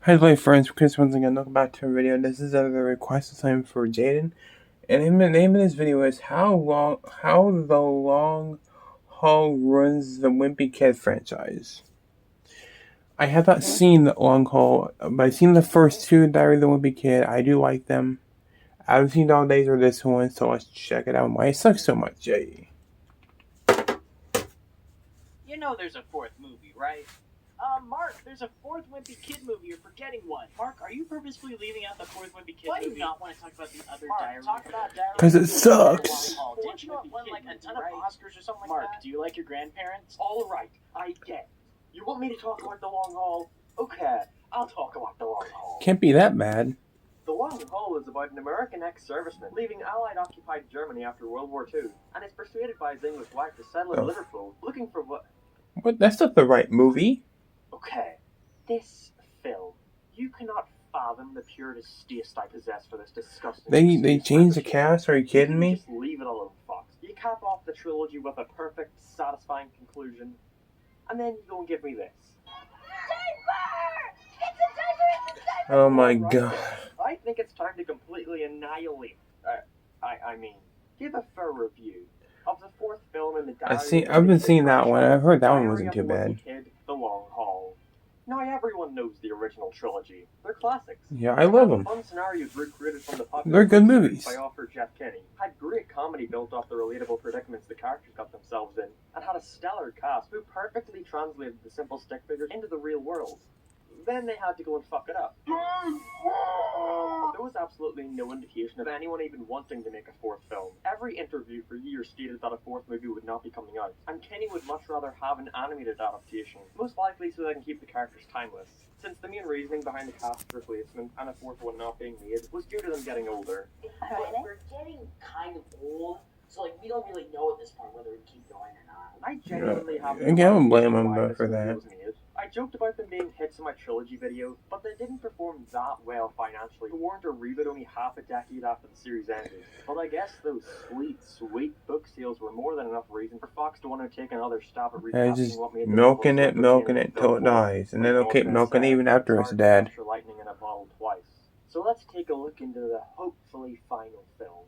Hi, friends. Chris once again. Welcome back to a video. This is a request assignment for Jaden, and the name of this video is How the Long Haul Ruins the Wimpy Kid franchise. I have not seen the Long Haul, but I've seen the first two, Diary of the Wimpy Kid. I do like them. I haven't seen Dog Days or this one, so let's check it out. Why it sucks so much, Jay? You know there's a fourth movie, right? Mark, there's a fourth Wimpy Kid movie. You're forgetting one. Mark, are you purposefully leaving out the fourth Wimpy Kid movie? Why do you not want to talk about the other Diary? Talk about Diary. Because it sucks. Didn't you win like a ton of Oscars or something like that? Mark, do you like your grandparents? All right, I get. You want me to talk about the long haul? Okay, I'll talk about the long haul. Can't be that bad. The Long Haul is about an American ex-serviceman leaving Allied-occupied Germany after World War II, and is persuaded by his English wife to settle in Liverpool, looking for what... What? That's not the right movie. Okay, this film, you cannot fathom the pure distaste I possess for this disgusting... They changed the cast? Are you kidding me? Just leave it alone, Fox. You cap off the trilogy with a perfect, satisfying conclusion, and then you go and give me this. Oh my god. I think it's time to completely annihilate. I mean, give a fair review of the fourth film in the Diary. I've been seeing that one. I've heard that one wasn't too bad. The Long Haul. Now everyone knows the original trilogy. They're classics. Yeah, I love them. Fun scenarios recreated from the popular They're good movies. By author Jeff Kinney. Had great comedy built off the relatable predicaments the characters got themselves in, and had a stellar cast who perfectly translated the simple stick figures into the real world. Then they had to go and fuck it up. There was absolutely no indication of anyone even wanting to make a fourth film. Every interview for years stated that a fourth movie would not be coming out, and Kenny would much rather have an animated adaptation, most likely so they can keep the characters timeless, since the main reasoning behind the cast replacement and a fourth one not being made was due to them getting older. But we're getting kind of old, so we don't really know at this point whether we keep going or not. I genuinely have I don't blame them for that. I joked about them being hits in my trilogy video, but they didn't perform that well financially to warrant a reboot only half a decade after the series ended. But I guess those sweet book sales were more than enough reason for Fox to want to take another stab at recasting what made milking it till it dies, and then they'll keep milking it even after it's dead. Lightning in a bottle twice. So let's take a look into the hopefully final film.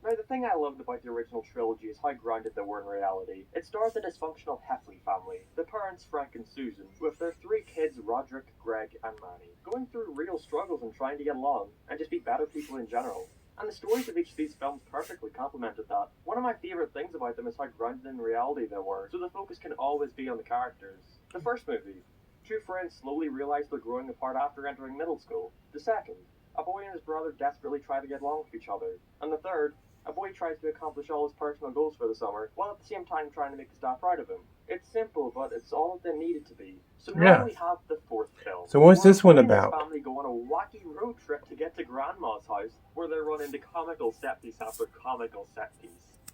Now, the thing I loved about the original trilogy is how grounded they were in reality. It stars the dysfunctional Heffley family, the parents Frank and Susan, with their three kids Roderick, Greg, and Manny, going through real struggles and trying to get along, and just be better people in general. And the stories of each of these films perfectly complemented that. One of my favourite things about them is how grounded in reality they were, so the focus can always be on the characters. The first movie, two friends slowly realize they're growing apart after entering middle school. The second, a boy and his brother desperately try to get along with each other. And the third, a boy tries to accomplish all his personal goals for the summer, while at the same time trying to make his dad proud of him. It's simple, but it's all that they needed to be. So now we have the fourth film. So what's this one about? The family go on a wacky road trip to get to Grandma's house, where they run into comical set piece after comical set piece.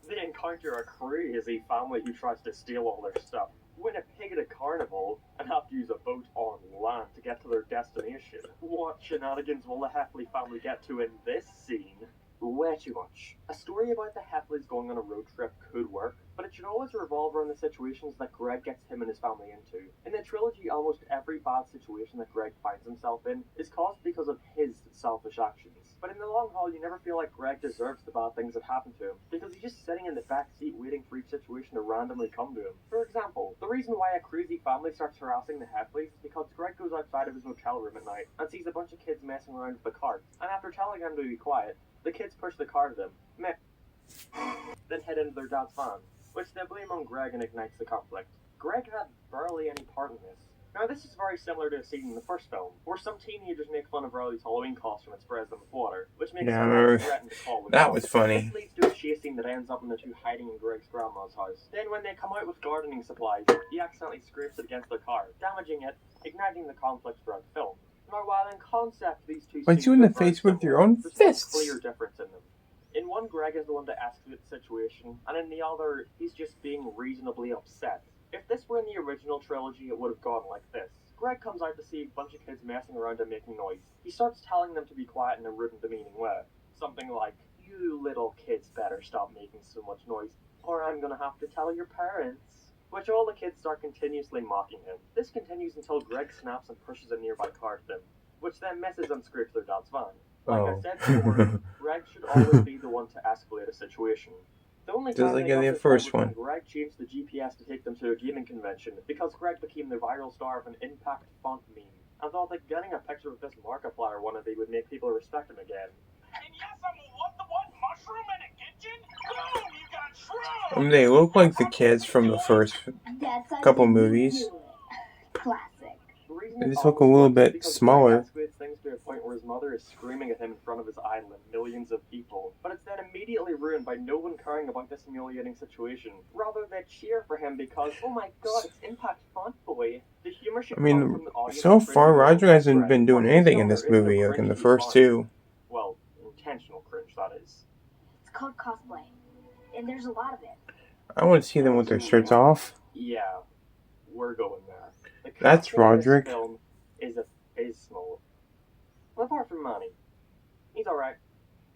They encounter a crazy family who tries to steal all their stuff, win a pig at a carnival, and have to use a boat on land to get to their destination. What shenanigans will the Heffley family get to in this scene? Way too much. A story about the Heffleys going on a road trip could work, but it should always revolve around the situations that Greg gets him and his family into. In the trilogy, almost every bad situation that Greg finds himself in is caused because of his selfish actions. But in the long haul, you never feel like Greg deserves the bad things that happen to him, because he's just sitting in the back seat waiting for each situation to randomly come to him. For example, the reason why a crazy family starts harassing the Heffleys is because Greg goes outside of his motel room at night and sees a bunch of kids messing around with the cart, and after telling them to be quiet, the kids push the car to them, then head into their dad's van, which they blame on Greg and ignites the conflict. Greg had barely any part in this. Now, this is very similar to a scene in the first film, where some teenagers make fun of Riley's Halloween costume and sprays them with water, which makes them threaten to call the that was funny. This leads to a chase scene that ends up in the two hiding in Greg's grandma's house. Then, when they come out with gardening supplies, he accidentally scrapes it against their car, damaging it, igniting the conflict throughout the film. Now, while in concept these two punch you in the face with your own fists. There's a clear difference in them. In one, Greg is the one to escalate the situation, and in the other, he's just being reasonably upset. If this were in the original trilogy, it would have gone like this. Greg comes out to see a bunch of kids messing around and making noise. He starts telling them to be quiet in a rude and demeaning way. Something like, "You little kids better stop making so much noise, or I'm gonna have to tell your parents." which all the kids start continuously mocking him. This continues until Greg snaps and pushes a nearby car to them, which then messes and scrapes their dad's van. Like I said before, Greg should always be the one to escalate a situation. The only Just time like they in got the this first right was one. when Greg changed the GPS to take them to a gaming convention because Greg became the viral star of an impact font meme and thought that getting a picture of this Markiplier wannabe would make people respect him again. And yes, I'm a what mushroom in a kitchen? Boom, you got shrooms! I mean, they look like the kids from the first couple movies. Classic. The reason They it just look a always little works is bit because smaller. Greg escalates things to a point where his mother is screaming at him in front of his idol and millions of people, but it's then immediately ruined by no one caring about this humiliating situation. Rather, they cheer for him because, oh my god, it's Impact Font Boy. The humor should I come mean, from the audience. so far Roger hasn't been doing anything in this There is no movie, like in the cringe first to be two. well, intentional cringe, that is. It's called cosplay, and there's a lot of it. I want to see them with their shirts off. Yeah, we're going there. The That's casting in this Roderick. film is abysmal. Apart from Manny. He's alright.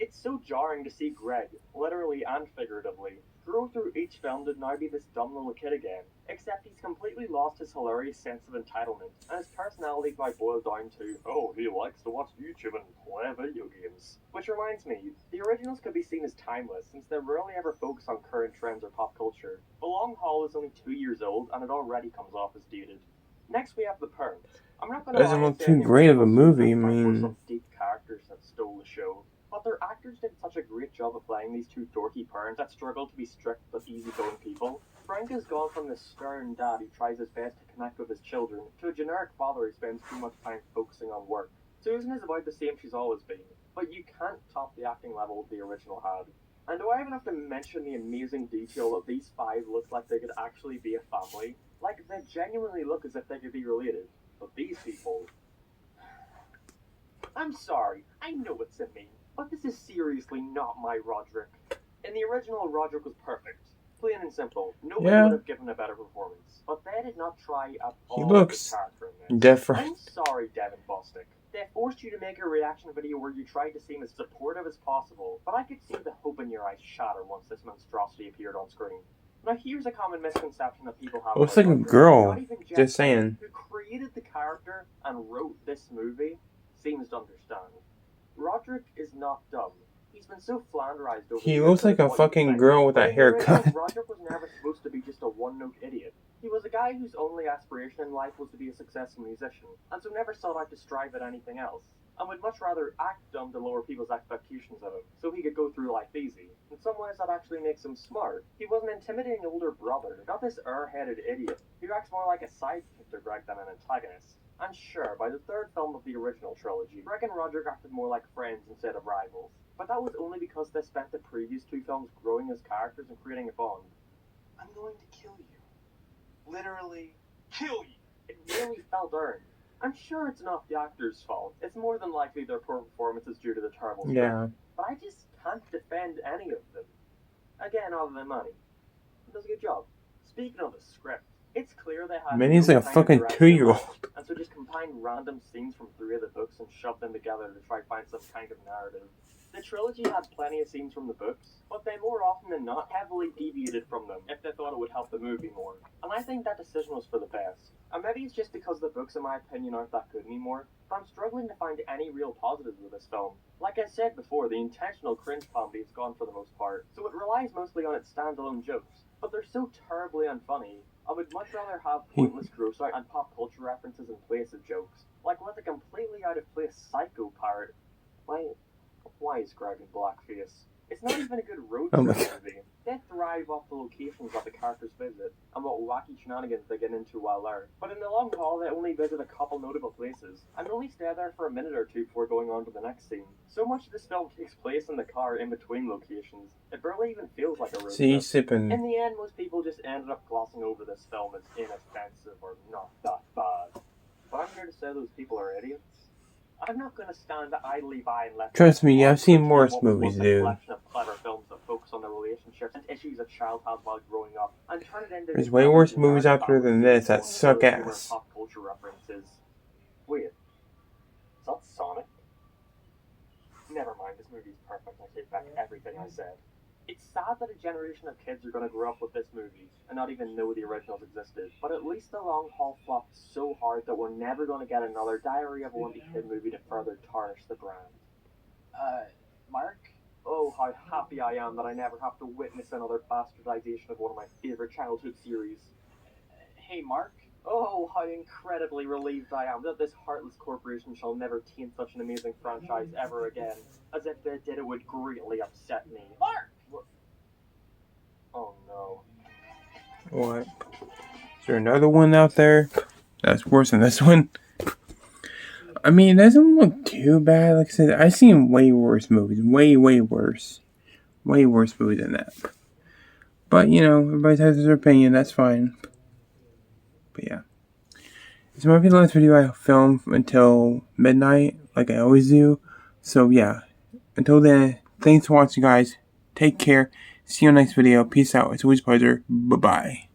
It's so jarring to see Greg, literally and figuratively, grow through each film to now be this dumb little kid again. Except he's completely lost his hilarious sense of entitlement, and his personality now boils down to, oh, he likes to watch YouTube and play video games. Which reminds me, the originals could be seen as timeless, since they rarely ever focus on current trends or pop culture. The Long Haul is only 2 years old, and it already comes off as dated. Next we have The Parent. I'm not gonna Doesn't lie look and say too the great of a originals movie, I were mean- some deep characters that stole the show. But their actors did such a great job of playing these two dorky parents that struggle to be strict but easygoing people. Frank has gone from this stern dad who tries his best to connect with his children to a generic father who spends too much time focusing on work. Susan is about the same she's always been, but you can't top the acting level the original had. And do I even have to mention the amazing detail that these five look like they could actually be a family? Like, they genuinely look as if they could be related. But these people... I'm sorry, I know it's a meme, but this is seriously not my Roderick. In the original, Roderick was perfect. Plain and simple. Nobody Yeah. would have given a better performance. But they did not try at all looks with the character in this. different. I'm sorry, Devin Bostick. They forced you to make a reaction video where you tried to seem as supportive as possible, but I could see the hope in your eyes shatter once this monstrosity appeared on screen. Now here's a common misconception that people have. Looks about like a Roderick. girl. Not even Jeff Just saying. who created the character and wrote this movie, seems to understand. Roderick is not dumb. He's been so flanderized over the He years looks that like it's a what you fucking think. girl with But a in the original, haircut. Roderick was never supposed to be just a one-note idiot. He was a guy whose only aspiration in life was to be a successful musician, and so never sought out to strive at anything else, and would much rather act dumb to lower people's expectations of him, so he could go through life easy. In some ways that actually makes him smart. He was an intimidating older brother, not this air-headed idiot, who acts more like a sidekick to Greg than an antagonist. And sure, by the third film of the original trilogy, Greg and Roderick acted more like friends instead of rivals. But that was only because they spent the previous two films growing as characters and creating a bond. I'm going to kill you. Literally, kill you. It really felt earned. I'm sure it's not the actors' fault. It's more than likely their poor performances due to the terrible script. Yeah. But I just can't defend any of them. Again, other than Manny. He does a good job. Speaking of the script, it's clear they had Manny's no like a time to fucking direct 2-year-old. their lives, and so just combined random scenes from 3 of the books and shoved them together to try to find some kind of narrative. The trilogy had plenty of scenes from the books, but they more often than not heavily deviated from them if they thought it would help the movie more. And I think that decision was for the best. And maybe it's just because the books in my opinion aren't that good anymore, but I'm struggling to find any real positives with this film. Like I said before, the intentional cringe comedy is gone for the most part, so it relies mostly on its standalone jokes, but they're so terribly unfunny. I would much rather have pointless gross out and pop culture references in place of jokes. Like let the completely out of place psycho parrot. Why is Greg in blackface? It's not even a good road Oh my trip movie. They thrive off the locations that the characters visit, and what wacky shenanigans they get into while there. But in the long haul, they only visit a couple notable places, and only stay there for a minute or two before going on to the next scene. So much of this film takes place in the car in between locations, it barely even feels like a road See, trip. sipping. In the end, most people just ended up glossing over this film as inoffensive or not that bad. But I'm here to say those people are idiots. I'm not going to stand idly by and let... Trust me, I've seen worse movies, a dude. collection of clever films that focus on the relationships and issues a child has while growing up, and turn it into... There's way worse movies out there than this that suck humor ass. Pop culture references. Wait, is that Sonic? Never mind, this movie's perfect. I take back everything I said. It's sad that a generation of kids are going to grow up with this movie and not even know the originals existed, but at least The Long Haul flopped so hard that we're never going to get another Diary of a Wimpy Kid movie to further tarnish the brand. Mark? Oh, how happy I am that I never have to witness another bastardization of one of my favorite childhood series. Hey, Mark? Oh, how incredibly relieved I am that this heartless corporation shall never taint such an amazing franchise ever again. As if they did, it would greatly upset me. Mark! What? Oh no. What? Is there another one out there that's worse than this one? I mean, it doesn't look too bad. Like I said, I've seen way worse movies. Way worse. Way worse movies than that. But, you know, everybody has their opinion. That's fine. But yeah. This might be the last video I film until midnight, like I always do. So yeah. Until then, thanks for watching, guys. Take care. See you on the next video. Peace out. It's always a pleasure. Bye-bye.